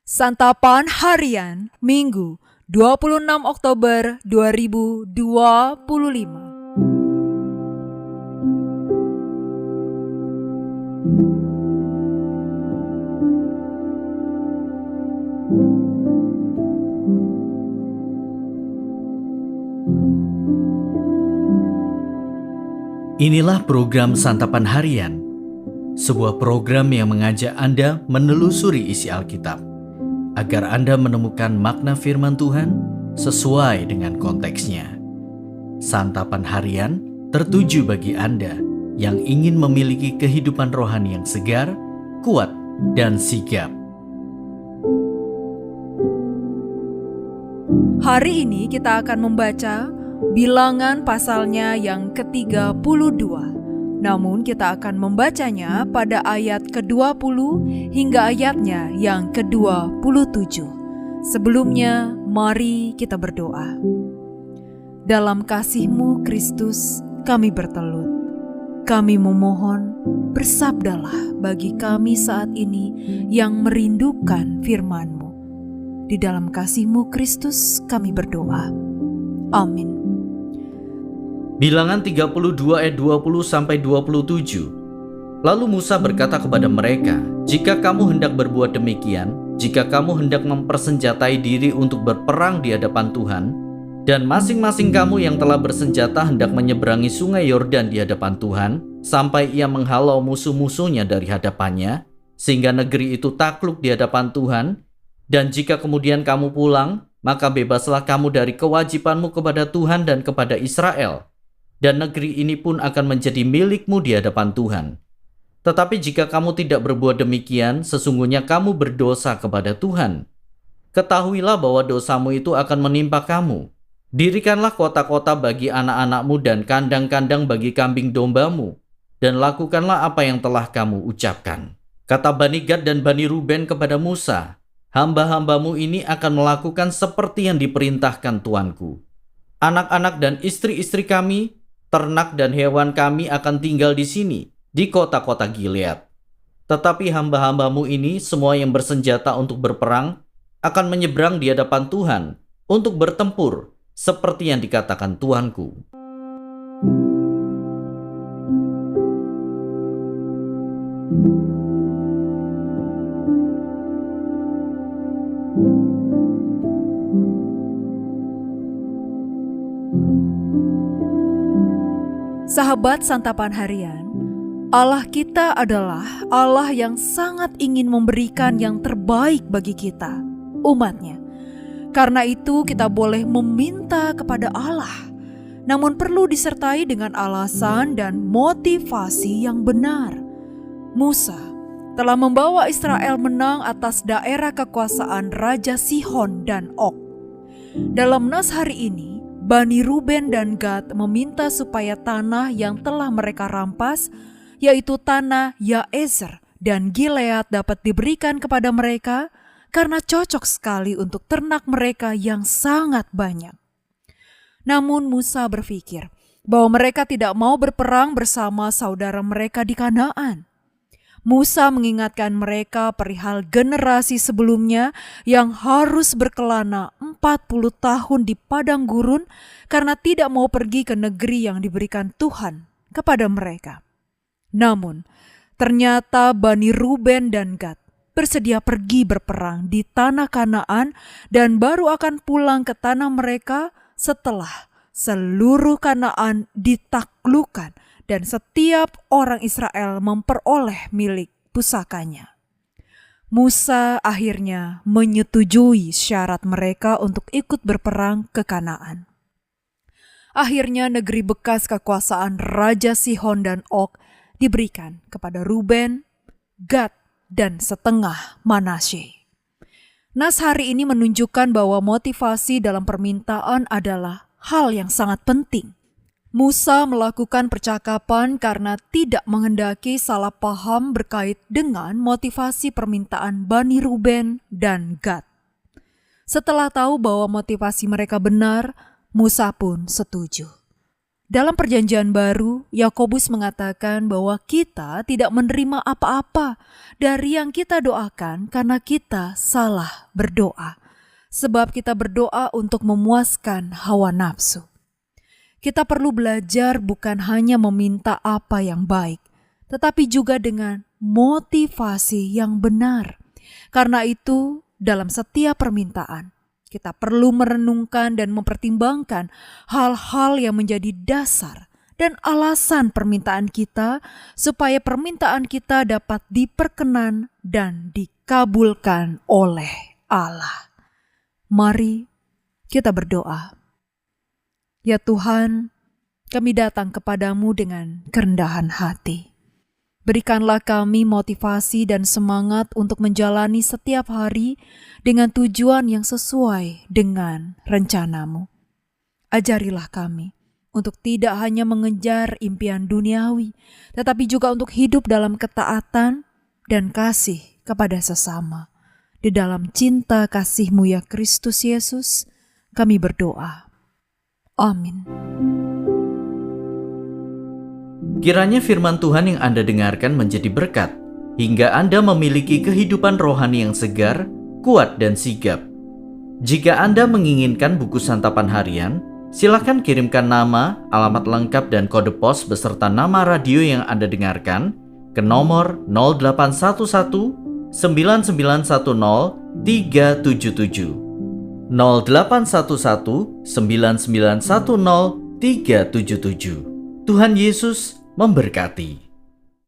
Santapan Harian Minggu 26 Oktober 2025. Inilah program Santapan Harian, sebuah program yang mengajak Anda menelusuri isi Alkitab, agar Anda menemukan makna firman Tuhan sesuai dengan konteksnya. Santapan Harian tertuju bagi Anda yang ingin memiliki kehidupan rohani yang segar, kuat, dan sigap. Hari ini kita akan membaca Bilangan pasalnya yang ke-32. Namun kita akan membacanya pada ayat ke-20 hingga ayatnya yang ke-27. Sebelumnya, mari kita berdoa. Dalam kasih-Mu Kristus, kami bertelut. Kami memohon, bersabdalah bagi kami saat ini yang merindukan firman-Mu. Di dalam kasih-Mu Kristus, kami berdoa. Amin. Bilangan 32 ayat 20-27. Lalu Musa berkata kepada mereka, "Jika kamu hendak berbuat demikian, jika kamu hendak mempersenjatai diri untuk berperang di hadapan Tuhan, dan masing-masing kamu yang telah bersenjata hendak menyeberangi sungai Yordan di hadapan Tuhan, sampai ia menghalau musuh-musuhnya dari hadapannya, sehingga negeri itu takluk di hadapan Tuhan, dan jika kemudian kamu pulang, maka bebaslah kamu dari kewajibanmu kepada Tuhan dan kepada Israel, dan negeri ini pun akan menjadi milikmu di hadapan Tuhan. Tetapi jika kamu tidak berbuat demikian, sesungguhnya kamu berdosa kepada Tuhan. Ketahuilah bahwa dosamu itu akan menimpa kamu. Dirikanlah kota-kota bagi anak-anakmu dan kandang-kandang bagi kambing dombamu, dan lakukanlah apa yang telah kamu ucapkan." Kata Bani Gad dan Bani Ruben kepada Musa, "Hamba-hambamu ini akan melakukan seperti yang diperintahkan Tuanku. Anak-anak dan istri-istri kami, ternak dan hewan kami akan tinggal di sini, di kota-kota Gilead. Tetapi hamba-hambamu ini, semua yang bersenjata untuk berperang, akan menyeberang di hadapan Tuhan untuk bertempur, seperti yang dikatakan Tuanku." Sahabat Santapan Harian, Allah kita adalah Allah yang sangat ingin memberikan yang terbaik bagi kita, umat-Nya. Karena itu kita boleh meminta kepada Allah, namun perlu disertai dengan alasan dan motivasi yang benar. Musa telah membawa Israel menang atas daerah kekuasaan Raja Sihon dan Og. Dalam nas hari ini, Bani Ruben dan Gad meminta supaya tanah yang telah mereka rampas, yaitu tanah Yaezer dan Gilead, dapat diberikan kepada mereka karena cocok sekali untuk ternak mereka yang sangat banyak. Namun Musa berpikir bahwa mereka tidak mau berperang bersama saudara mereka di Kanaan. Musa mengingatkan mereka perihal generasi sebelumnya yang harus berkelana 40 tahun di padang gurun karena tidak mau pergi ke negeri yang diberikan Tuhan kepada mereka. Namun, ternyata Bani Ruben dan Gad bersedia pergi berperang di tanah Kanaan dan baru akan pulang ke tanah mereka setelah seluruh Kanaan ditaklukkan dan setiap orang Israel memperoleh milik pusakanya. Musa akhirnya menyetujui syarat mereka untuk ikut berperang ke Kanaan. Akhirnya negeri bekas kekuasaan Raja Sihon dan Og diberikan kepada Ruben, Gad, dan setengah Manasye. Nas hari ini menunjukkan bahwa motivasi dalam permintaan adalah hal yang sangat penting. Musa melakukan percakapan karena tidak menghendaki salah paham berkait dengan motivasi permintaan Bani Ruben dan Gad. Setelah tahu bahwa motivasi mereka benar, Musa pun setuju. Dalam perjanjian baru, Yakobus mengatakan bahwa kita tidak menerima apa-apa dari yang kita doakan karena kita salah berdoa. Sebab kita berdoa untuk memuaskan hawa nafsu. Kita perlu belajar bukan hanya meminta apa yang baik, tetapi juga dengan motivasi yang benar. Karena itu, dalam setiap permintaan, kita perlu merenungkan dan mempertimbangkan hal-hal yang menjadi dasar dan alasan permintaan kita supaya permintaan kita dapat diperkenan dan dikabulkan oleh Allah. Mari kita berdoa. Ya Tuhan, kami datang kepadamu dengan kerendahan hati. Berikanlah kami motivasi dan semangat untuk menjalani setiap hari dengan tujuan yang sesuai dengan rencanamu. Ajarilah kami untuk tidak hanya mengejar impian duniawi, tetapi juga untuk hidup dalam ketaatan dan kasih kepada sesama. Di dalam cinta kasih-Mu ya Kristus Yesus, kami berdoa. Amin. Kiranya firman Tuhan yang Anda dengarkan menjadi berkat, hingga Anda memiliki kehidupan rohani yang segar, kuat, dan sigap. Jika Anda menginginkan buku santapan harian, silakan kirimkan nama, alamat lengkap, dan kode pos beserta nama radio yang Anda dengarkan ke nomor 0811 9910 377. 0811 9910 377. Tuhan Yesus memberkati.